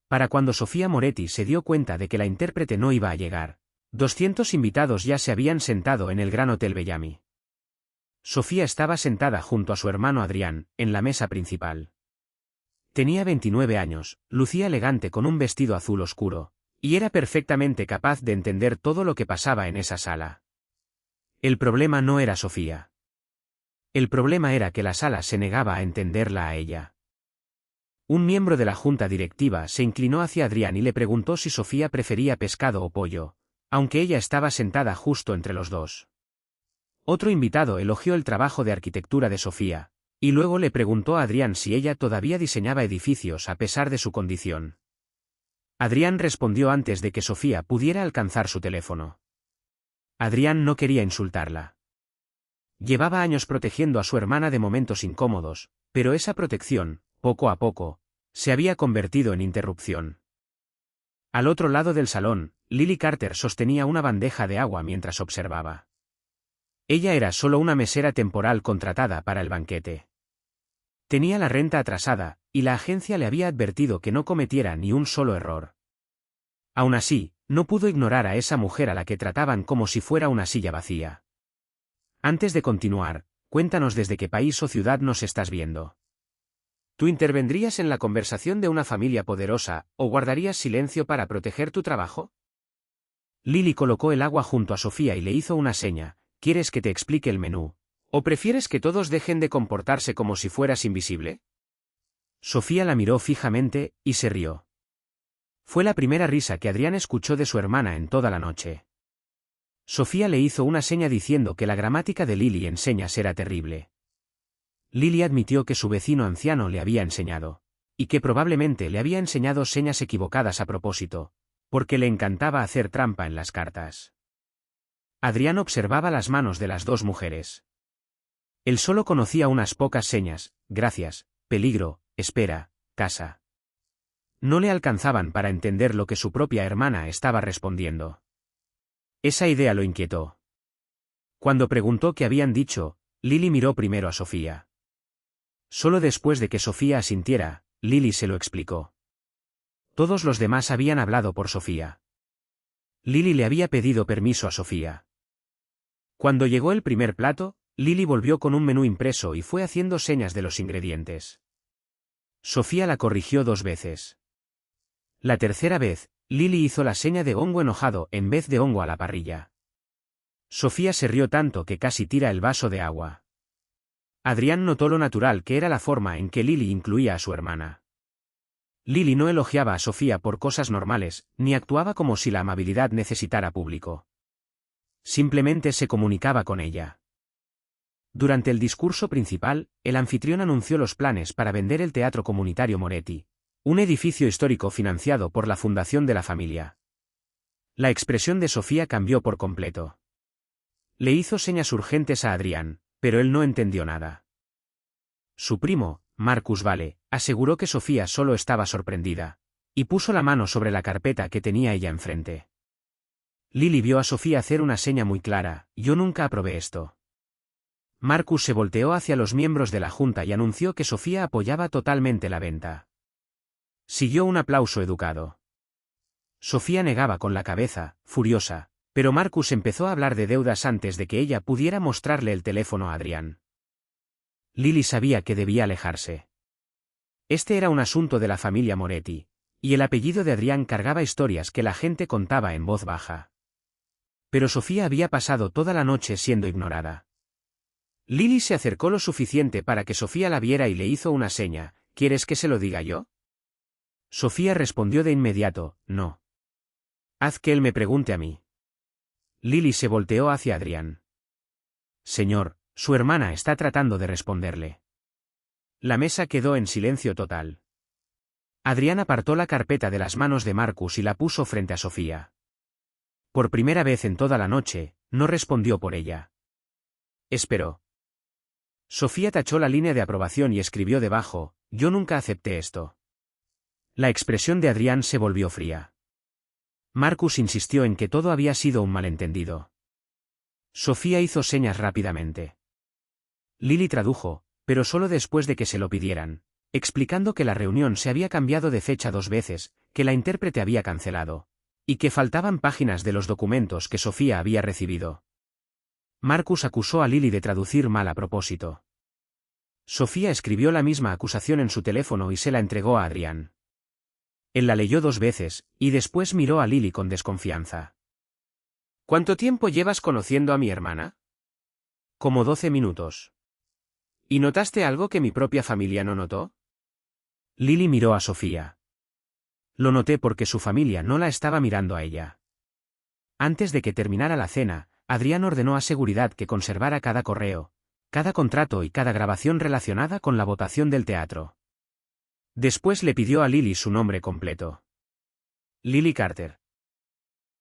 Para cuando Sofía Moretti se dio cuenta de que la intérprete no iba a llegar, 200 invitados ya se habían sentado en el Gran Hotel Bellamy. Sofía estaba sentada junto a su hermano Adrián, en la mesa principal. Tenía 29 años, lucía elegante con un vestido azul oscuro, y era perfectamente capaz de entender todo lo que pasaba en esa sala. El problema no era Sofía. El problema era que la sala se negaba a entenderla a ella. Un miembro de la junta directiva se inclinó hacia Adrián y le preguntó si Sofía prefería pescado o pollo, aunque ella estaba sentada justo entre los dos. Otro invitado elogió el trabajo de arquitectura de Sofía, y luego le preguntó a Adrián si ella todavía diseñaba edificios a pesar de su condición. Adrián respondió antes de que Sofía pudiera alcanzar su teléfono. Adrián no quería insultarla. Llevaba años protegiendo a su hermana de momentos incómodos, pero esa protección, poco a poco, se había convertido en interrupción. Al otro lado del salón, Lily Carter sostenía una bandeja de agua mientras observaba. Ella era solo una mesera temporal contratada para el banquete. Tenía la renta atrasada, y la agencia le había advertido que no cometiera ni un solo error. Aún así, no pudo ignorar a esa mujer a la que trataban como si fuera una silla vacía. Antes de continuar, cuéntanos desde qué país o ciudad nos estás viendo. ¿Tú intervendrías en la conversación de una familia poderosa, o guardarías silencio para proteger tu trabajo? Lily colocó el agua junto a Sofía y le hizo una seña. ¿Quieres que te explique el menú? ¿O prefieres que todos dejen de comportarse como si fueras invisible? Sofía la miró fijamente, y se rió. Fue la primera risa que Adrián escuchó de su hermana en toda la noche. Sofía le hizo una seña diciendo que la gramática de Lily en señas era terrible. Lily admitió que su vecino anciano le había enseñado, y que probablemente le había enseñado señas equivocadas a propósito, porque le encantaba hacer trampa en las cartas. Adrián observaba las manos de las dos mujeres. Él solo conocía unas pocas señas: gracias, peligro, espera, casa. No le alcanzaban para entender lo que su propia hermana estaba respondiendo. Esa idea lo inquietó. Cuando preguntó qué habían dicho, Lily miró primero a Sofía. Solo después de que Sofía asintiera, Lily se lo explicó. Todos los demás habían hablado por Sofía. Lily le había pedido permiso a Sofía. Cuando llegó el primer plato, Lily volvió con un menú impreso y fue haciendo señas de los ingredientes. Sofía la corrigió 2 veces. La tercera vez, Lily hizo la seña de hongo enojado en vez de hongo a la parrilla. Sofía se rió tanto que casi tira el vaso de agua. Adrián notó lo natural que era la forma en que Lily incluía a su hermana. Lily no elogiaba a Sofía por cosas normales, ni actuaba como si la amabilidad necesitara público. Simplemente se comunicaba con ella. Durante el discurso principal, el anfitrión anunció los planes para vender el Teatro Comunitario Moretti, un edificio histórico financiado por la fundación de la familia. La expresión de Sofía cambió por completo. Le hizo señas urgentes a Adrián, pero él no entendió nada. Su primo, Marcus Vale, aseguró que Sofía solo estaba sorprendida, y puso la mano sobre la carpeta que tenía ella enfrente. Lily vio a Sofía hacer una seña muy clara: yo nunca aprobé esto. Marcus se volteó hacia los miembros de la junta y anunció que Sofía apoyaba totalmente la venta. Siguió un aplauso educado. Sofía negaba con la cabeza, furiosa, pero Marcus empezó a hablar de deudas antes de que ella pudiera mostrarle el teléfono a Adrián. Lily sabía que debía alejarse. Este era un asunto de la familia Moretti, y el apellido de Adrián cargaba historias que la gente contaba en voz baja. Pero Sofía había pasado toda la noche siendo ignorada. Lily se acercó lo suficiente para que Sofía la viera y le hizo una seña: ¿quieres que se lo diga yo? Sofía respondió de inmediato: no. Haz que él me pregunte a mí. Lily se volteó hacia Adrián. Señor, su hermana está tratando de responderle. La mesa quedó en silencio total. Adrián apartó la carpeta de las manos de Marcus y la puso frente a Sofía. Por primera vez en toda la noche, no respondió por ella. Esperó. Sofía tachó la línea de aprobación y escribió debajo: yo nunca acepté esto. La expresión de Adrián se volvió fría. Marcus insistió en que todo había sido un malentendido. Sofía hizo señas rápidamente. Lily tradujo, pero solo después de que se lo pidieran, explicando que la reunión se había cambiado de fecha 2 veces, que la intérprete había cancelado, y que faltaban páginas de los documentos que Sofía había recibido. Marcus acusó a Lily de traducir mal a propósito. Sofía escribió la misma acusación en su teléfono y se la entregó a Adrián. Él la leyó 2 veces, y después miró a Lily con desconfianza. ¿Cuánto tiempo llevas conociendo a mi hermana? Como 12 minutos. ¿Y notaste algo que mi propia familia no notó? Lily miró a Sofía. Lo noté porque su familia no la estaba mirando a ella. Antes de que terminara la cena, Adrián ordenó a seguridad que conservara cada correo, cada contrato y cada grabación relacionada con la votación del teatro. Después le pidió a Lily su nombre completo. Lily Carter.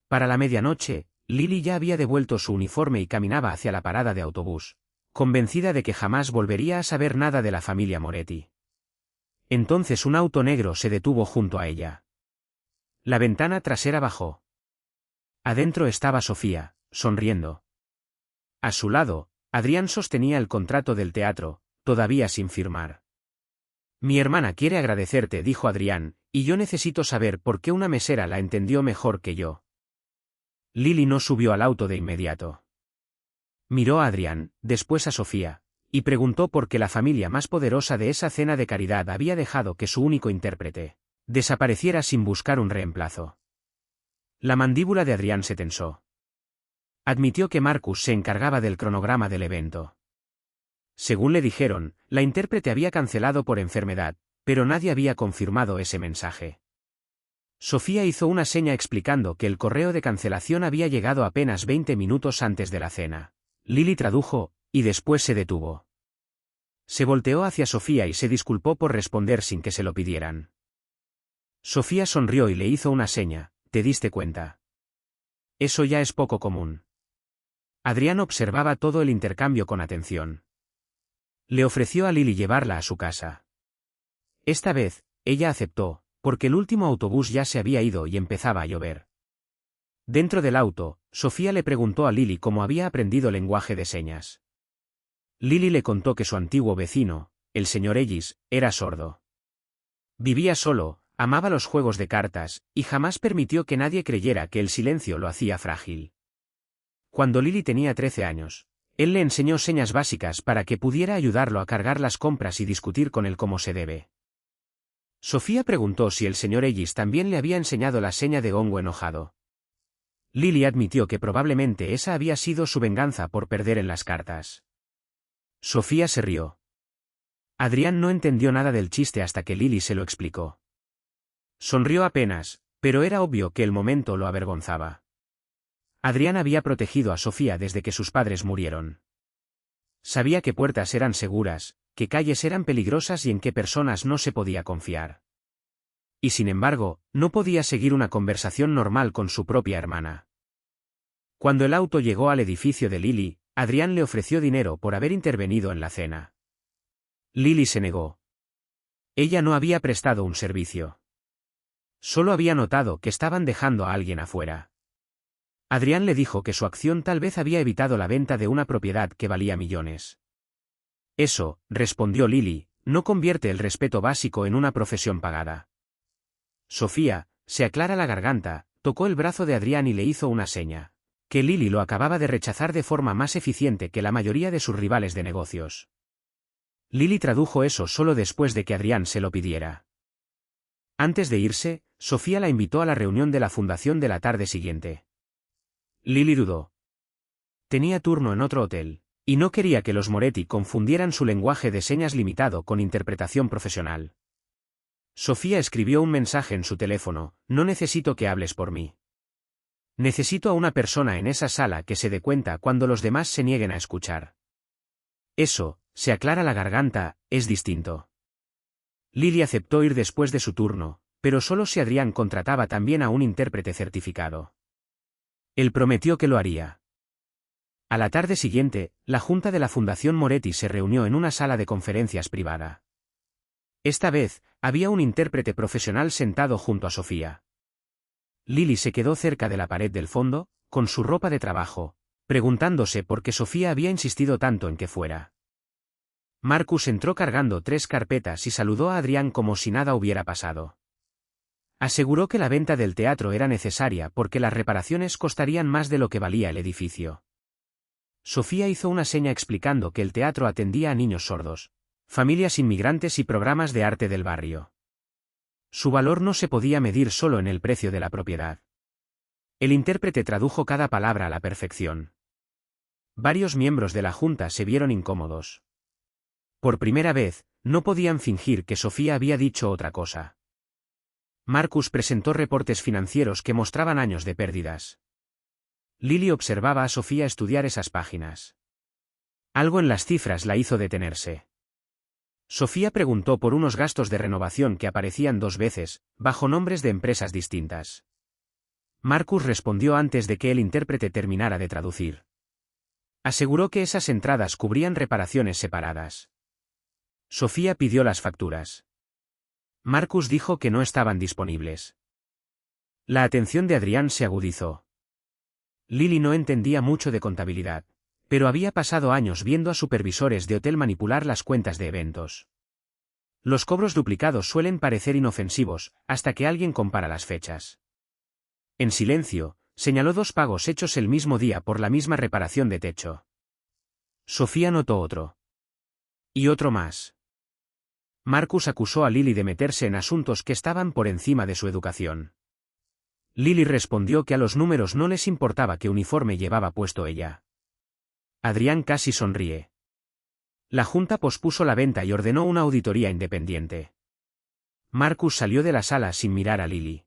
Para la medianoche, Lily ya había devuelto su uniforme y caminaba hacia la parada de autobús, convencida de que jamás volvería a saber nada de la familia Moretti. Entonces un auto negro se detuvo junto a ella. La ventana trasera bajó. Adentro estaba Sofía, sonriendo. A su lado, Adrián sostenía el contrato del teatro, todavía sin firmar. Mi hermana quiere agradecerte, dijo Adrián, y yo necesito saber por qué una mesera la entendió mejor que yo. Lily no subió al auto de inmediato. Miró a Adrián, después a Sofía, y preguntó por qué la familia más poderosa de esa cena de caridad había dejado que su único intérprete desapareciera sin buscar un reemplazo. La mandíbula de Adrián se tensó. Admitió que Marcus se encargaba del cronograma del evento. Según le dijeron, la intérprete había cancelado por enfermedad, pero nadie había confirmado ese mensaje. Sofía hizo una seña explicando que el correo de cancelación había llegado apenas 20 minutos antes de la cena. Lily tradujo, y después se detuvo. Se volteó hacia Sofía y se disculpó por responder sin que se lo pidieran. Sofía sonrió y le hizo una seña. ¿Te diste cuenta? Eso ya es poco común. Adrián observaba todo el intercambio con atención. Le ofreció a Lily llevarla a su casa. Esta vez, ella aceptó, porque el último autobús ya se había ido y empezaba a llover. Dentro del auto, Sofía le preguntó a Lily cómo había aprendido lenguaje de señas. Lily le contó que su antiguo vecino, el señor Ellis, era sordo. Vivía solo, amaba los juegos de cartas, y jamás permitió que nadie creyera que el silencio lo hacía frágil. Cuando Lily tenía 13 años, él le enseñó señas básicas para que pudiera ayudarlo a cargar las compras y discutir con él como se debe. Sofía preguntó si el señor Ellis también le había enseñado la seña de hongo enojado. Lily admitió que probablemente esa había sido su venganza por perder en las cartas. Sofía se rió. Adrián no entendió nada del chiste hasta que Lily se lo explicó. Sonrió apenas, pero era obvio que el momento lo avergonzaba. Adrián había protegido a Sofía desde que sus padres murieron. Sabía qué puertas eran seguras, qué calles eran peligrosas y en qué personas no se podía confiar. Y sin embargo, no podía seguir una conversación normal con su propia hermana. Cuando el auto llegó al edificio de Lily, Adrián le ofreció dinero por haber intervenido en la cena. Lily se negó. Ella no había prestado un servicio. Solo había notado que estaban dejando a alguien afuera. Adrián le dijo que su acción tal vez había evitado la venta de una propiedad que valía millones. Eso, respondió Lily, no convierte el respeto básico en una profesión pagada. Sofía, se aclara la garganta, tocó el brazo de Adrián y le hizo una seña, que Lily lo acababa de rechazar de forma más eficiente que la mayoría de sus rivales de negocios. Lily tradujo eso solo después de que Adrián se lo pidiera. Antes de irse, Sofía la invitó a la reunión de la fundación de la tarde siguiente. Lily dudó. Tenía turno en otro hotel, y no quería que los Moretti confundieran su lenguaje de señas limitado con interpretación profesional. Sofía escribió un mensaje en su teléfono: no necesito que hables por mí. Necesito a una persona en esa sala que se dé cuenta cuando los demás se nieguen a escuchar. Eso, se aclara la garganta, es distinto. Lily aceptó ir después de su turno, pero solo si Adrián contrataba también a un intérprete certificado. Él prometió que lo haría. A la tarde siguiente, la junta de la Fundación Moretti se reunió en una sala de conferencias privada. Esta vez, había un intérprete profesional sentado junto a Sofía. Lily se quedó cerca de la pared del fondo, con su ropa de trabajo, preguntándose por qué Sofía había insistido tanto en que fuera. Marcus entró cargando 3 carpetas y saludó a Adrián como si nada hubiera pasado. Aseguró que la venta del teatro era necesaria porque las reparaciones costarían más de lo que valía el edificio. Sofía hizo una seña explicando que el teatro atendía a niños sordos, familias inmigrantes y programas de arte del barrio. Su valor no se podía medir solo en el precio de la propiedad. El intérprete tradujo cada palabra a la perfección. Varios miembros de la junta se vieron incómodos. Por primera vez, no podían fingir que Sofía había dicho otra cosa. Marcus presentó reportes financieros que mostraban años de pérdidas. Lily observaba a Sofía estudiar esas páginas. Algo en las cifras la hizo detenerse. Sofía preguntó por unos gastos de renovación que aparecían 2 veces, bajo nombres de empresas distintas. Marcus respondió antes de que el intérprete terminara de traducir. Aseguró que esas entradas cubrían reparaciones separadas. Sofía pidió las facturas. Marcus dijo que no estaban disponibles. La atención de Adrián se agudizó. Lily no entendía mucho de contabilidad, pero había pasado años viendo a supervisores de hotel manipular las cuentas de eventos. Los cobros duplicados suelen parecer inofensivos, hasta que alguien compara las fechas. En silencio, señaló 2 pagos hechos el mismo día por la misma reparación de techo. Sofía notó otro. Y otro más. Marcus acusó a Lily de meterse en asuntos que estaban por encima de su educación. Lily respondió que a los números no les importaba qué uniforme llevaba puesto ella. Adrián casi sonríe. La junta pospuso la venta y ordenó una auditoría independiente. Marcus salió de la sala sin mirar a Lily.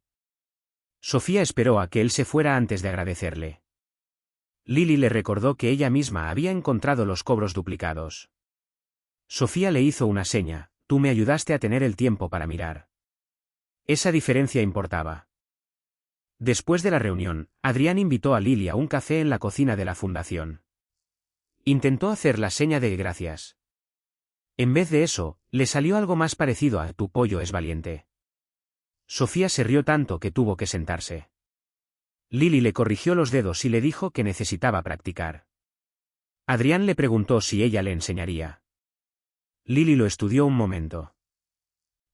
Sofía esperó a que él se fuera antes de agradecerle. Lily le recordó que ella misma había encontrado los cobros duplicados. Sofía le hizo una seña: tú me ayudaste a tener el tiempo para mirar. Esa diferencia importaba. Después de la reunión, Adrián invitó a Lily a un café en la cocina de la fundación. Intentó hacer la seña de gracias. En vez de eso, le salió algo más parecido a tu pollo es valiente. Sofía se rió tanto que tuvo que sentarse. Lily le corrigió los dedos y le dijo que necesitaba practicar. Adrián le preguntó si ella le enseñaría. Lily lo estudió un momento.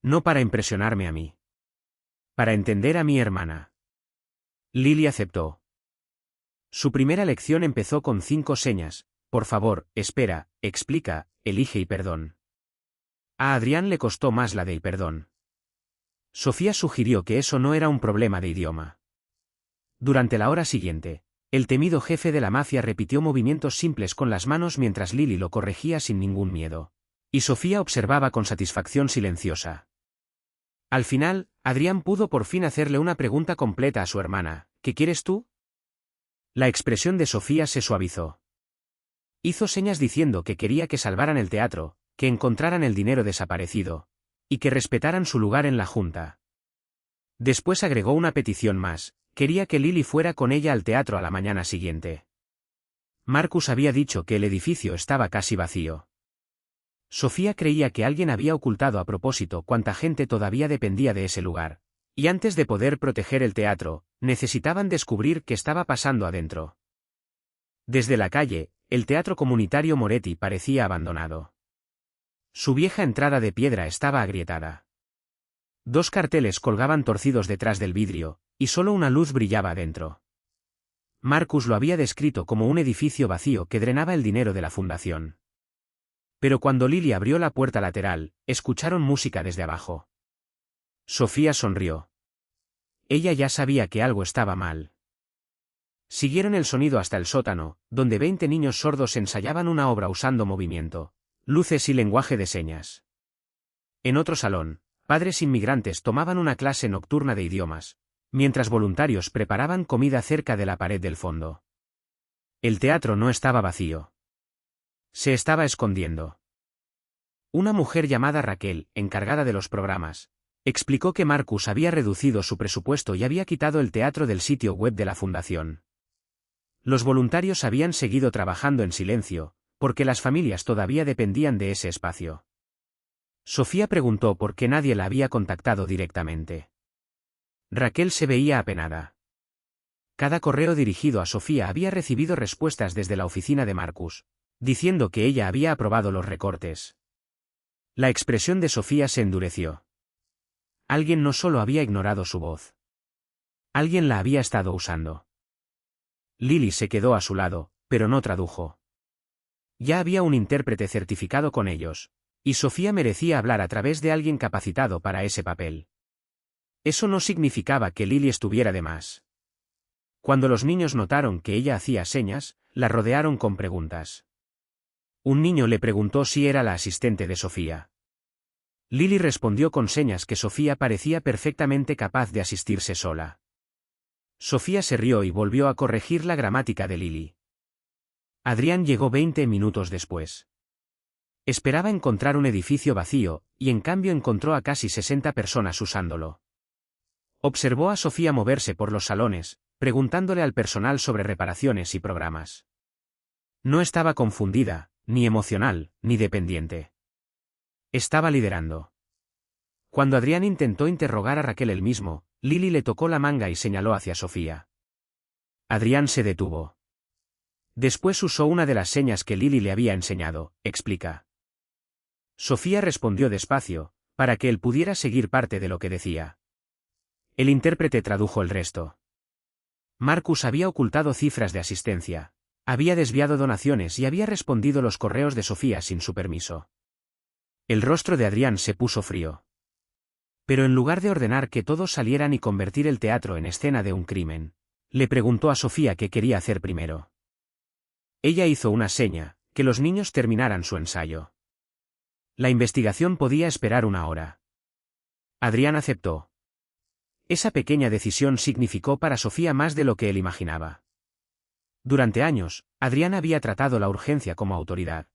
No para impresionarme a mí. Para entender a mi hermana. Lily aceptó. Su primera lección empezó con 5 señas: por favor, espera, explica, elige y perdón. A Adrián le costó más la de y perdón. Sofía sugirió que eso no era un problema de idioma. Durante la hora siguiente, el temido jefe de la mafia repitió movimientos simples con las manos mientras Lily lo corregía sin ningún miedo. Y Sofía observaba con satisfacción silenciosa. Al final, Adrián pudo por fin hacerle una pregunta completa a su hermana: ¿qué quieres tú? La expresión de Sofía se suavizó. Hizo señas diciendo que quería que salvaran el teatro, que encontraran el dinero desaparecido, y que respetaran su lugar en la junta. Después agregó una petición más: quería que Lily fuera con ella al teatro a la mañana siguiente. Marcus había dicho que el edificio estaba casi vacío. Sofía creía que alguien había ocultado a propósito cuánta gente todavía dependía de ese lugar, y antes de poder proteger el teatro, necesitaban descubrir qué estaba pasando adentro. Desde la calle, el teatro comunitario Moretti parecía abandonado. Su vieja entrada de piedra estaba agrietada. 2 carteles colgaban torcidos detrás del vidrio, y solo una luz brillaba adentro. Marcus lo había descrito como un edificio vacío que drenaba el dinero de la fundación. Pero cuando Lily abrió la puerta lateral, escucharon música desde abajo. Sofía sonrió. Ella ya sabía que algo estaba mal. Siguieron el sonido hasta el sótano, donde 20 niños sordos ensayaban una obra usando movimiento, luces y lenguaje de señas. En otro salón, padres inmigrantes tomaban una clase nocturna de idiomas, mientras voluntarios preparaban comida cerca de la pared del fondo. El teatro no estaba vacío. Se estaba escondiendo. Una mujer llamada Raquel, encargada de los programas, explicó que Marcus había reducido su presupuesto y había quitado el teatro del sitio web de la fundación. Los voluntarios habían seguido trabajando en silencio, porque las familias todavía dependían de ese espacio. Sofía preguntó por qué nadie la había contactado directamente. Raquel se veía apenada. Cada correo dirigido a Sofía había recibido respuestas desde la oficina de Marcus, diciendo que ella había aprobado los recortes. La expresión de Sofía se endureció. Alguien no solo había ignorado su voz. Alguien la había estado usando. Lily se quedó a su lado, pero no tradujo. Ya había un intérprete certificado con ellos, y Sofía merecía hablar a través de alguien capacitado para ese papel. Eso no significaba que Lily estuviera de más. Cuando los niños notaron que ella hacía señas, la rodearon con preguntas. Un niño le preguntó si era la asistente de Sofía. Lily respondió con señas que Sofía parecía perfectamente capaz de asistirse sola. Sofía se rió y volvió a corregir la gramática de Lily. Adrián llegó 20 minutos después. Esperaba encontrar un edificio vacío, y en cambio encontró a casi 60 personas usándolo. Observó a Sofía moverse por los salones, preguntándole al personal sobre reparaciones y programas. No estaba confundida, ni emocional, ni dependiente. Estaba liderando. Cuando Adrián intentó interrogar a Raquel él mismo, Lily le tocó la manga y señaló hacia Sofía. Adrián se detuvo. Después usó una de las señas que Lily le había enseñado, explica. Sofía respondió despacio, para que él pudiera seguir parte de lo que decía. El intérprete tradujo el resto. Marcus había ocultado cifras de asistencia, había desviado donaciones y había respondido los correos de Sofía sin su permiso. El rostro de Adrián se puso frío. Pero en lugar de ordenar que todos salieran y convertir el teatro en escena de un crimen, le preguntó a Sofía qué quería hacer primero. Ella hizo una seña, que los niños terminaran su ensayo. La investigación podía esperar una hora. Adrián aceptó. Esa pequeña decisión significó para Sofía más de lo que él imaginaba. Durante años, Adrián había tratado la urgencia como autoridad.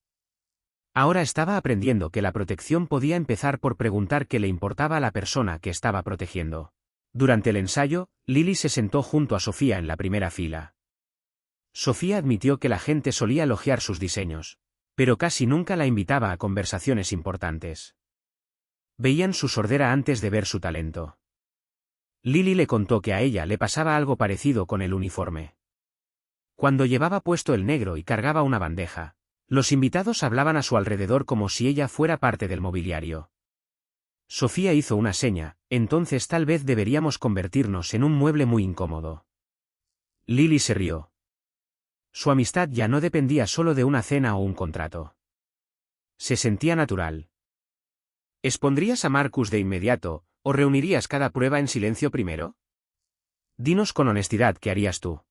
Ahora estaba aprendiendo que la protección podía empezar por preguntar qué le importaba a la persona que estaba protegiendo. Durante el ensayo, Lily se sentó junto a Sofía en la primera fila. Sofía admitió que la gente solía elogiar sus diseños, pero casi nunca la invitaba a conversaciones importantes. Veían su sordera antes de ver su talento. Lily le contó que a ella le pasaba algo parecido con el uniforme. Cuando llevaba puesto el negro y cargaba una bandeja, los invitados hablaban a su alrededor como si ella fuera parte del mobiliario. Sofía hizo una seña, entonces tal vez deberíamos convertirnos en un mueble muy incómodo. Lily se rió. Su amistad ya no dependía solo de una cena o un contrato. Se sentía natural. ¿Expondrías a Marcus de inmediato, o reunirías cada prueba en silencio primero? Dinos con honestidad qué harías tú.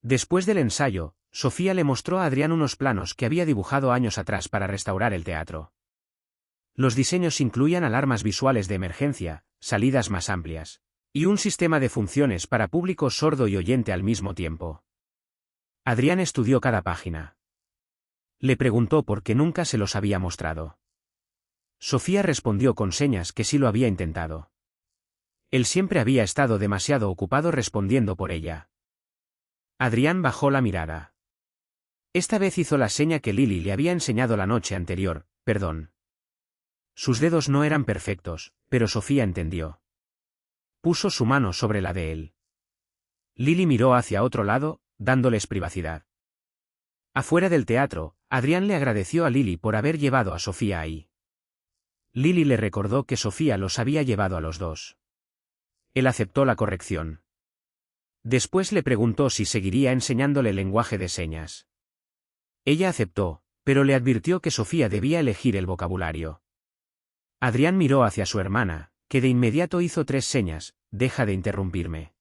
Después del ensayo, Sofía le mostró a Adrián unos planos que había dibujado años atrás para restaurar el teatro. Los diseños incluían alarmas visuales de emergencia, salidas más amplias, y un sistema de funciones para público sordo y oyente al mismo tiempo. Adrián estudió cada página. Le preguntó por qué nunca se los había mostrado. Sofía respondió con señas que sí lo había intentado. Él siempre había estado demasiado ocupado respondiendo por ella. Adrián bajó la mirada. Esta vez hizo la seña que Lily le había enseñado la noche anterior, perdón. Sus dedos no eran perfectos, pero Sofía entendió. Puso su mano sobre la de él. Lily miró hacia otro lado, dándoles privacidad. Afuera del teatro, Adrián le agradeció a Lily por haber llevado a Sofía ahí. Lily le recordó que Sofía los había llevado a los dos. Él aceptó la corrección. Después le preguntó si seguiría enseñándole lenguaje de señas. Ella aceptó, pero le advirtió que Sofía debía elegir el vocabulario. Adrián miró hacia su hermana, que de inmediato hizo 3 señas: deja de interrumpirme.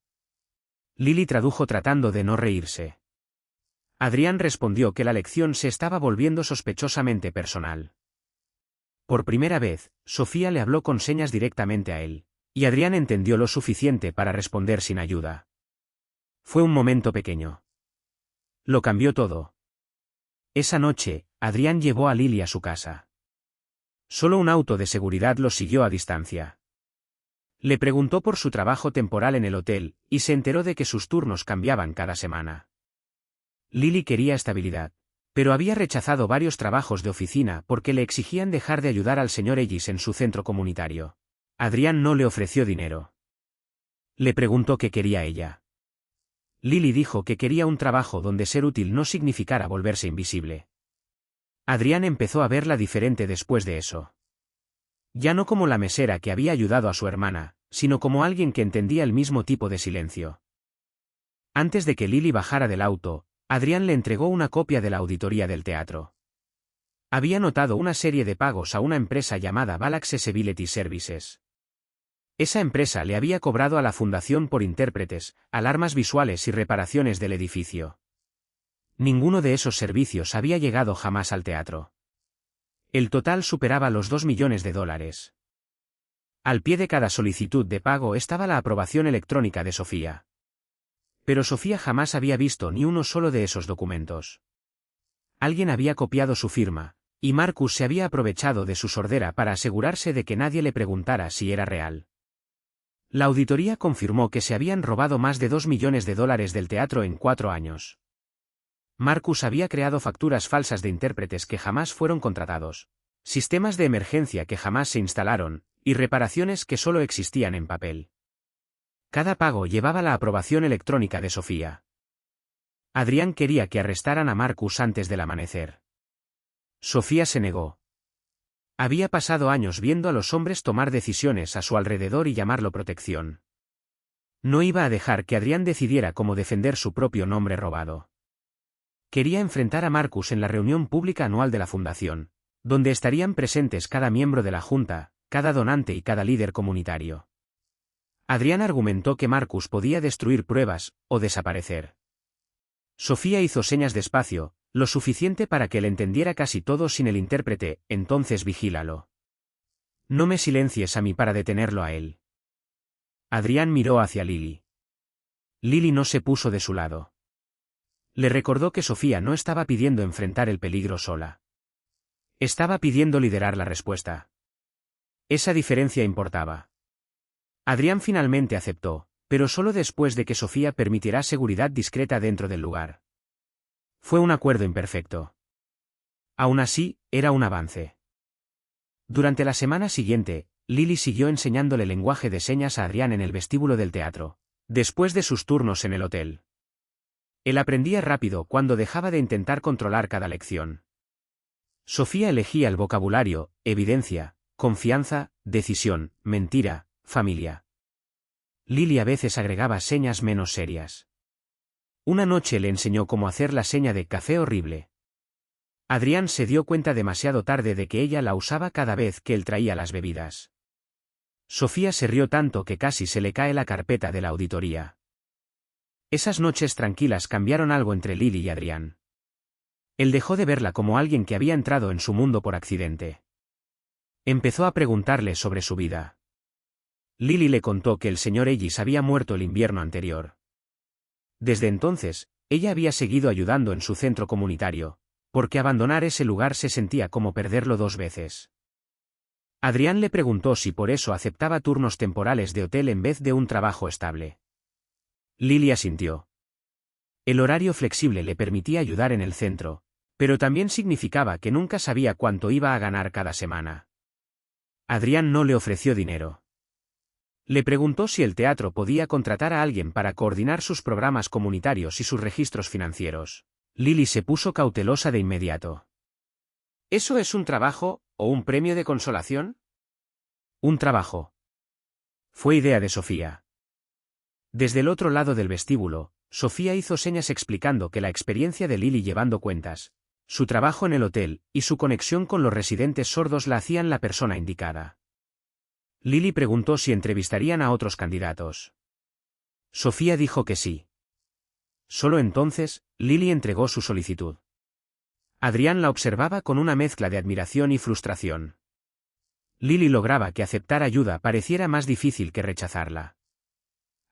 Lily tradujo tratando de no reírse. Adrián respondió que la lección se estaba volviendo sospechosamente personal. Por primera vez, Sofía le habló con señas directamente a él, y Adrián entendió lo suficiente para responder sin ayuda. Fue un momento pequeño. Lo cambió todo. Esa noche, Adrián llevó a Lily a su casa. Solo un auto de seguridad los siguió a distancia. Le preguntó por su trabajo temporal en el hotel, y se enteró de que sus turnos cambiaban cada semana. Lily quería estabilidad, pero había rechazado varios trabajos de oficina porque le exigían dejar de ayudar al señor Ellis en su centro comunitario. Adrián no le ofreció dinero. Le preguntó qué quería ella. Lily dijo que quería un trabajo donde ser útil no significara volverse invisible. Adrián empezó a verla diferente después de eso. Ya no como la mesera que había ayudado a su hermana, sino como alguien que entendía el mismo tipo de silencio. Antes de que Lily bajara del auto, Adrián le entregó una copia de la auditoría del teatro. Había notado una serie de pagos a una empresa llamada Bal Accessibility Services. Esa empresa le había cobrado a la fundación por intérpretes, alarmas visuales y reparaciones del edificio. Ninguno de esos servicios había llegado jamás al teatro. El total superaba los $2 millones. Al pie de cada solicitud de pago estaba la aprobación electrónica de Sofía. Pero Sofía jamás había visto ni uno solo de esos documentos. Alguien había copiado su firma, y Marcus se había aprovechado de su sordera para asegurarse de que nadie le preguntara si era real. La auditoría confirmó que se habían robado más de $2 millones del teatro en 4 años. Marcus había creado facturas falsas de intérpretes que jamás fueron contratados, sistemas de emergencia que jamás se instalaron, y reparaciones que solo existían en papel. Cada pago llevaba la aprobación electrónica de Sofía. Adrián quería que arrestaran a Marcus antes del amanecer. Sofía se negó. Había pasado años viendo a los hombres tomar decisiones a su alrededor y llamarlo protección. No iba a dejar que Adrián decidiera cómo defender su propio nombre robado. Quería enfrentar a Marcus en la reunión pública anual de la fundación, donde estarían presentes cada miembro de la junta, cada donante y cada líder comunitario. Adrián argumentó que Marcus podía destruir pruebas, o desaparecer. Sofía hizo señas despacio, lo suficiente para que él entendiera casi todo sin el intérprete. Entonces vigílalo. No me silencies a mí para detenerlo a él. Adrián miró hacia Lily. Lily no se puso de su lado. Le recordó que Sofía no estaba pidiendo enfrentar el peligro sola. Estaba pidiendo liderar la respuesta. Esa diferencia importaba. Adrián finalmente aceptó, pero solo después de que Sofía permitiera seguridad discreta dentro del lugar. Fue un acuerdo imperfecto. Aún así, era un avance. Durante la semana siguiente, Lily siguió enseñándole lenguaje de señas a Adrián en el vestíbulo del teatro, después de sus turnos en el hotel. Él aprendía rápido cuando dejaba de intentar controlar cada lección. Sofía elegía el vocabulario: evidencia, confianza, decisión, mentira, familia. Lily a veces agregaba señas menos serias. Una noche le enseñó cómo hacer la seña de café horrible. Adrián se dio cuenta demasiado tarde de que ella la usaba cada vez que él traía las bebidas. Sofía se rió tanto que casi se le cae la carpeta de la auditoría. Esas noches tranquilas cambiaron algo entre Lily y Adrián. Él dejó de verla como alguien que había entrado en su mundo por accidente. Empezó a preguntarle sobre su vida. Lily le contó que el señor Ellis había muerto el invierno anterior. Desde entonces, ella había seguido ayudando en su centro comunitario, porque abandonar ese lugar se sentía como perderlo 2 veces. Adrián le preguntó si por eso aceptaba turnos temporales de hotel en vez de un trabajo estable. Lily asintió. El horario flexible le permitía ayudar en el centro, pero también significaba que nunca sabía cuánto iba a ganar cada semana. Adrián no le ofreció dinero. Le preguntó si el teatro podía contratar a alguien para coordinar sus programas comunitarios y sus registros financieros. Lily se puso cautelosa de inmediato. ¿Eso es un trabajo, o un premio de consolación? Un trabajo. Fue idea de Sofía. Desde el otro lado del vestíbulo, Sofía hizo señas explicando que la experiencia de Lily llevando cuentas, su trabajo en el hotel, y su conexión con los residentes sordos la hacían la persona indicada. Lily preguntó si entrevistarían a otros candidatos. Sofía dijo que sí. Solo entonces, Lily entregó su solicitud. Adrián la observaba con una mezcla de admiración y frustración. Lily lograba que aceptar ayuda pareciera más difícil que rechazarla.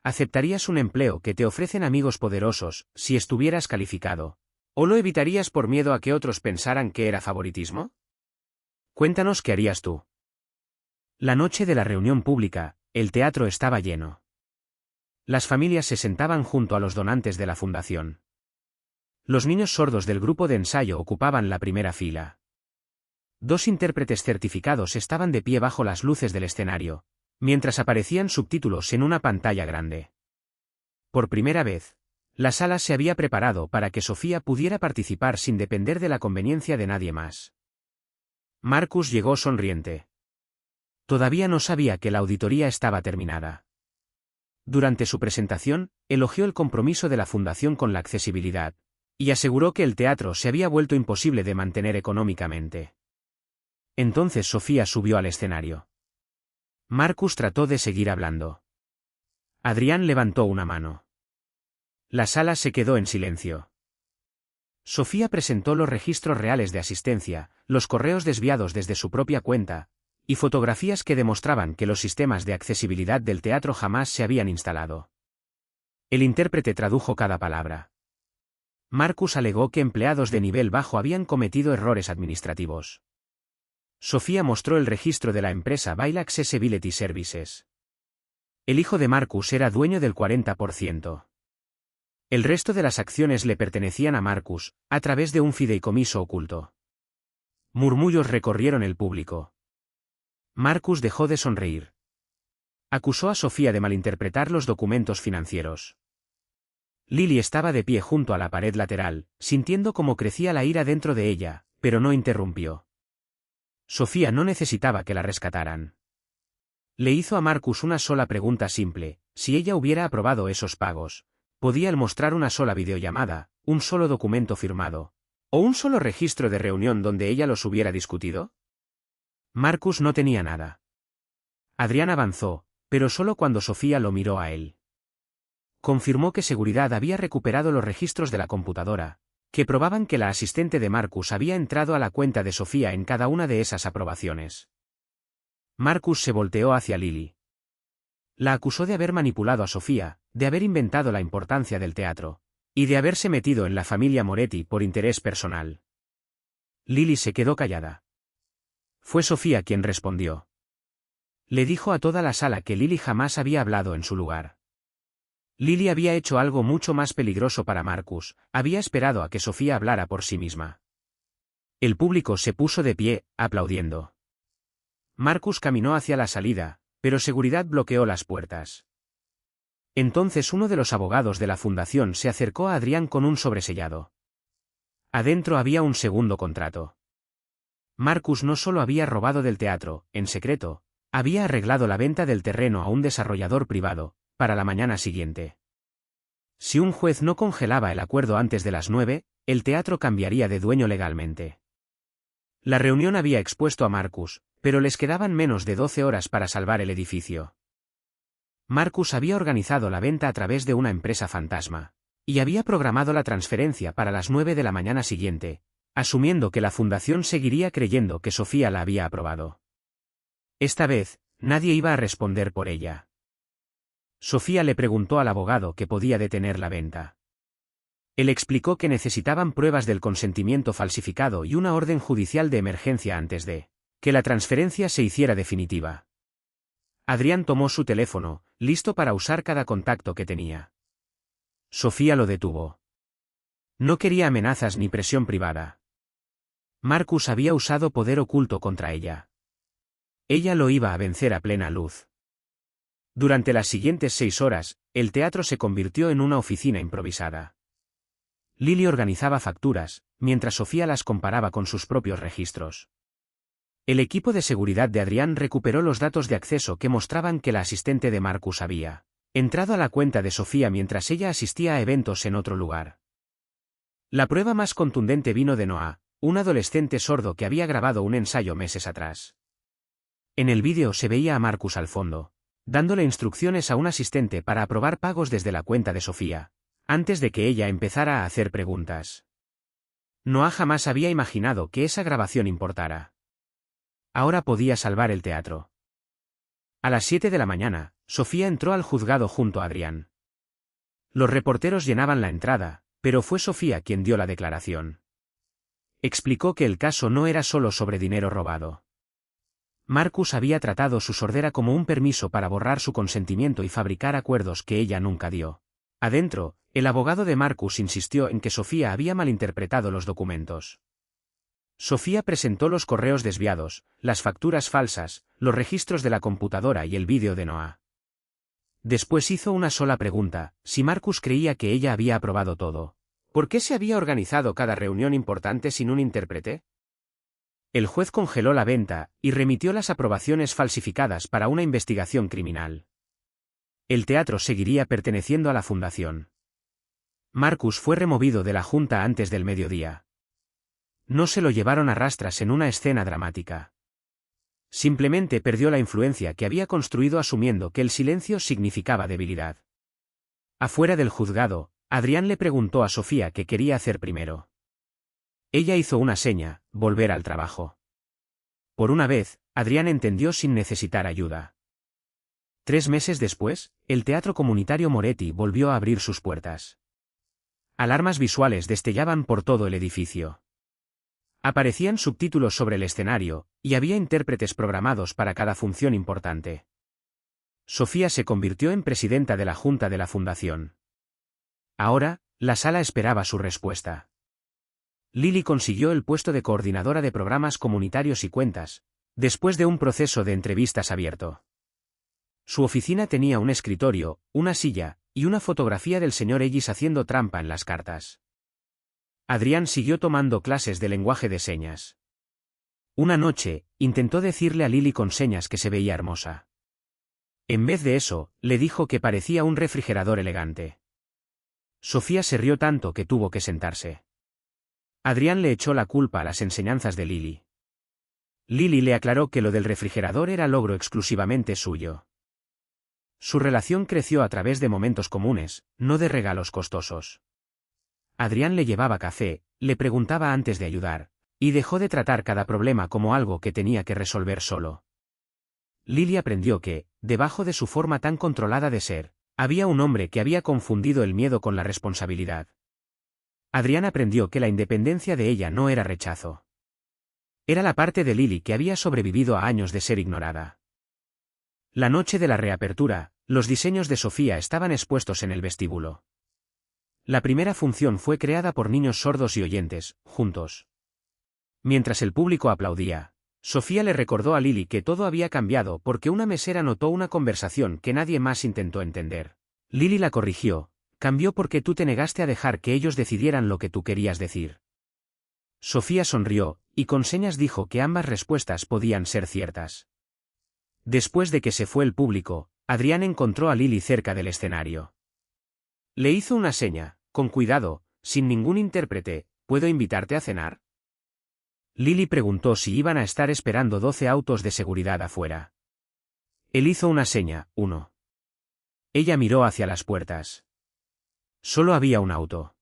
¿Aceptarías un empleo que te ofrecen amigos poderosos, si estuvieras calificado? ¿O lo evitarías por miedo a que otros pensaran que era favoritismo? Cuéntanos qué harías tú. La noche de la reunión pública, el teatro estaba lleno. Las familias se sentaban junto a los donantes de la fundación. Los niños sordos del grupo de ensayo ocupaban la primera fila. 2 intérpretes certificados estaban de pie bajo las luces del escenario, mientras aparecían subtítulos en una pantalla grande. Por primera vez, la sala se había preparado para que Sofía pudiera participar sin depender de la conveniencia de nadie más. Marcus llegó sonriente. Todavía no sabía que la auditoría estaba terminada. Durante su presentación, elogió el compromiso de la Fundación con la accesibilidad, y aseguró que el teatro se había vuelto imposible de mantener económicamente. Entonces Sofía subió al escenario. Marcus trató de seguir hablando. Adrián levantó una mano. La sala se quedó en silencio. Sofía presentó los registros reales de asistencia, los correos desviados desde su propia cuenta, y fotografías que demostraban que los sistemas de accesibilidad del teatro jamás se habían instalado. El intérprete tradujo cada palabra. Marcus alegó que empleados de nivel bajo habían cometido errores administrativos. Sofía mostró el registro de la empresa Bail Accessibility Services. El hijo de Marcus era dueño del 40%. El resto de las acciones le pertenecían a Marcus, a través de un fideicomiso oculto. Murmullos recorrieron el público. Marcus dejó de sonreír. Acusó a Sofía de malinterpretar los documentos financieros. Lily estaba de pie junto a la pared lateral, sintiendo cómo crecía la ira dentro de ella, pero no interrumpió. Sofía no necesitaba que la rescataran. Le hizo a Marcus una sola pregunta simple: si ella hubiera aprobado esos pagos, ¿podía él mostrar una sola videollamada, un solo documento firmado, o un solo registro de reunión donde ella los hubiera discutido? Marcus no tenía nada. Adrián avanzó, pero solo cuando Sofía lo miró a él. Confirmó que seguridad había recuperado los registros de la computadora, que probaban que la asistente de Marcus había entrado a la cuenta de Sofía en cada una de esas aprobaciones. Marcus se volteó hacia Lily. La acusó de haber manipulado a Sofía, de haber inventado la importancia del teatro, y de haberse metido en la familia Moretti por interés personal. Lily se quedó callada. Fue Sofía quien respondió. Le dijo a toda la sala que Lily jamás había hablado en su lugar. Lily había hecho algo mucho más peligroso para Marcus, había esperado a que Sofía hablara por sí misma. El público se puso de pie, aplaudiendo. Marcus caminó hacia la salida, pero seguridad bloqueó las puertas. Entonces uno de los abogados de la fundación se acercó a Adrián con un sobresellado. Adentro había un segundo contrato. Marcus no solo había robado del teatro, en secreto, había arreglado la venta del terreno a un desarrollador privado, para la mañana siguiente. Si un juez no congelaba el acuerdo antes de las 9, el teatro cambiaría de dueño legalmente. La reunión había expuesto a Marcus, pero les quedaban menos de 12 horas para salvar el edificio. Marcus había organizado la venta a través de una empresa fantasma, y había programado la transferencia para las 9 de la mañana siguiente, asumiendo que la fundación seguiría creyendo que Sofía la había aprobado. Esta vez, nadie iba a responder por ella. Sofía le preguntó al abogado que podía detener la venta. Él explicó que necesitaban pruebas del consentimiento falsificado y una orden judicial de emergencia antes de que la transferencia se hiciera definitiva. Adrián tomó su teléfono, listo para usar cada contacto que tenía. Sofía lo detuvo. No quería amenazas ni presión privada. Marcus había usado poder oculto contra ella. Ella lo iba a vencer a plena luz. Durante las siguientes 6 horas, el teatro se convirtió en una oficina improvisada. Lily organizaba facturas, mientras Sofía las comparaba con sus propios registros. El equipo de seguridad de Adrián recuperó los datos de acceso que mostraban que la asistente de Marcus había entrado a la cuenta de Sofía mientras ella asistía a eventos en otro lugar. La prueba más contundente vino de Noah, un adolescente sordo que había grabado un ensayo meses atrás. En el vídeo se veía a Marcus al fondo, dándole instrucciones a un asistente para aprobar pagos desde la cuenta de Sofía, antes de que ella empezara a hacer preguntas. Noah jamás había imaginado que esa grabación importara. Ahora podía salvar el teatro. A las 7 de la mañana, Sofía entró al juzgado junto a Adrián. Los reporteros llenaban la entrada, pero fue Sofía quien dio la declaración. Explicó que el caso no era solo sobre dinero robado. Marcus había tratado su sordera como un permiso para borrar su consentimiento y fabricar acuerdos que ella nunca dio. Adentro, el abogado de Marcus insistió en que Sofía había malinterpretado los documentos. Sofía presentó los correos desviados, las facturas falsas, los registros de la computadora y el vídeo de Noah. Después hizo una sola pregunta: si Marcus creía que ella había aprobado todo, ¿por qué se había organizado cada reunión importante sin un intérprete? El juez congeló la venta y remitió las aprobaciones falsificadas para una investigación criminal. El teatro seguiría perteneciendo a la fundación. Marcus fue removido de la junta antes del mediodía. No se lo llevaron a rastras en una escena dramática. Simplemente perdió la influencia que había construido asumiendo que el silencio significaba debilidad. Afuera del juzgado, Adrián le preguntó a Sofía qué quería hacer primero. Ella hizo una seña: volver al trabajo. Por una vez, Adrián entendió sin necesitar ayuda. 3 meses después, el Teatro Comunitario Moretti volvió a abrir sus puertas. Alarmas visuales destellaban por todo el edificio. Aparecían subtítulos sobre el escenario, y había intérpretes programados para cada función importante. Sofía se convirtió en presidenta de la junta de la fundación. Ahora, la sala esperaba su respuesta. Lily consiguió el puesto de coordinadora de programas comunitarios y cuentas, después de un proceso de entrevistas abierto. Su oficina tenía un escritorio, una silla, y una fotografía del señor Ellis haciendo trampa en las cartas. Adrián siguió tomando clases de lenguaje de señas. Una noche, intentó decirle a Lily con señas que se veía hermosa. En vez de eso, le dijo que parecía un refrigerador elegante. Sofía se rió tanto que tuvo que sentarse. Adrián le echó la culpa a las enseñanzas de Lily. Lily le aclaró que lo del refrigerador era logro exclusivamente suyo. Su relación creció a través de momentos comunes, no de regalos costosos. Adrián le llevaba café, le preguntaba antes de ayudar, y dejó de tratar cada problema como algo que tenía que resolver solo. Lily aprendió que, debajo de su forma tan controlada de ser, había un hombre que había confundido el miedo con la responsabilidad. Adrián aprendió que la independencia de ella no era rechazo. Era la parte de Lily que había sobrevivido a años de ser ignorada. La noche de la reapertura, los diseños de Sofía estaban expuestos en el vestíbulo. La primera función fue creada por niños sordos y oyentes, juntos. Mientras el público aplaudía, Sofía le recordó a Lily que todo había cambiado porque una mesera notó una conversación que nadie más intentó entender. Lily la corrigió: cambió porque tú te negaste a dejar que ellos decidieran lo que tú querías decir. Sofía sonrió, y con señas dijo que ambas respuestas podían ser ciertas. Después de que se fue el público, Adrián encontró a Lily cerca del escenario. Le hizo una seña: con cuidado, sin ningún intérprete, ¿puedo invitarte a cenar? Lily preguntó si iban a estar esperando 12 autos de seguridad afuera. Él hizo una seña: 1. Ella miró hacia las puertas. Solo había un auto.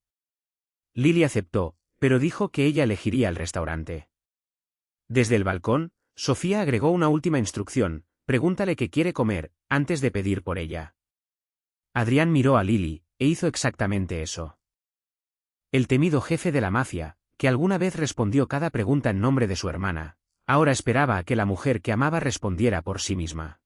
Lily aceptó, pero dijo que ella elegiría el restaurante. Desde el balcón, Sofía agregó una última instrucción: pregúntale qué quiere comer, antes de pedir por ella. Adrián miró a Lily, e hizo exactamente eso. El temido jefe de la mafia, que alguna vez respondió cada pregunta en nombre de su hermana, ahora esperaba a que la mujer que amaba respondiera por sí misma.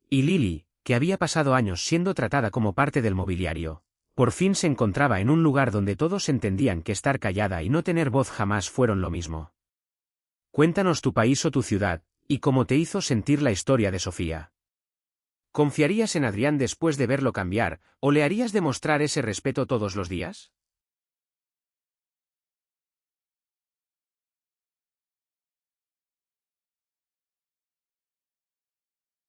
Y Lily, que había pasado años siendo tratada como parte del mobiliario, por fin se encontraba en un lugar donde todos entendían que estar callada y no tener voz jamás fueron lo mismo. Cuéntanos tu país o tu ciudad, y cómo te hizo sentir la historia de Sofía. ¿Confiarías en Adrián después de verlo cambiar, o le harías demostrar ese respeto todos los días?